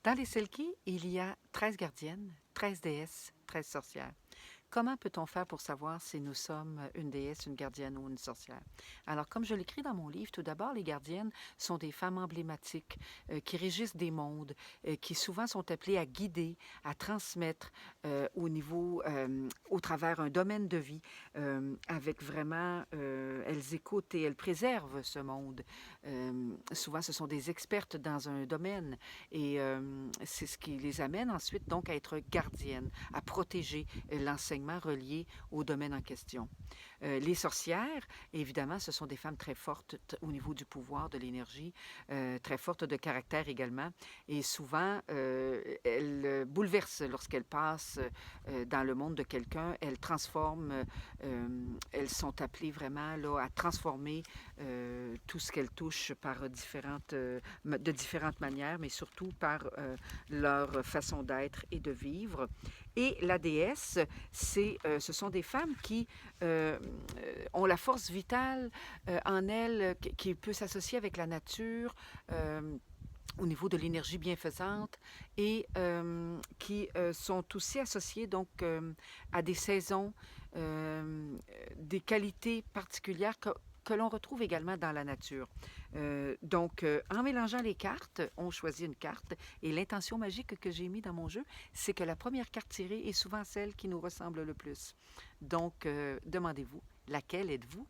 Dans les Selkies, il y a 13 gardiennes, 13 déesses, 13 sorcières. Comment peut-on faire pour savoir si nous sommes une déesse, une gardienne ou une sorcière? Alors, comme je l'écris dans mon livre, tout d'abord, les gardiennes sont des femmes emblématiques qui régissent des mondes, qui souvent sont appelées à guider, à transmettre au travers un domaine de vie, avec vraiment, elles écoutent et elles préservent ce monde. Souvent, ce sont des expertes dans un domaine et c'est ce qui les amène ensuite donc à être gardiennes, à protéger l'enseignement relié au domaine en question. Les sorcières, évidemment, ce sont des femmes très fortes au niveau du pouvoir, de l'énergie, très fortes de caractère également. Et souvent, elles bouleversent lorsqu'elles passent dans le monde de quelqu'un. Elles transforment, elles sont appelées vraiment là, à transformer tout ce qu'elles touchent par de différentes manières, mais surtout par leur façon d'être et de vivre. Et la déesse, ce sont des femmes qui ont la force vitale en elles qui peut s'associer avec la nature au niveau de l'énergie bienfaisante et qui sont aussi associées donc à des saisons, des qualités particulières que l'on retrouve également dans la nature. En mélangeant les cartes, on choisit une carte et l'intention magique que j'ai mis dans mon jeu, c'est que la première carte tirée est souvent celle qui nous ressemble le plus. Donc, demandez-vous, laquelle êtes-vous?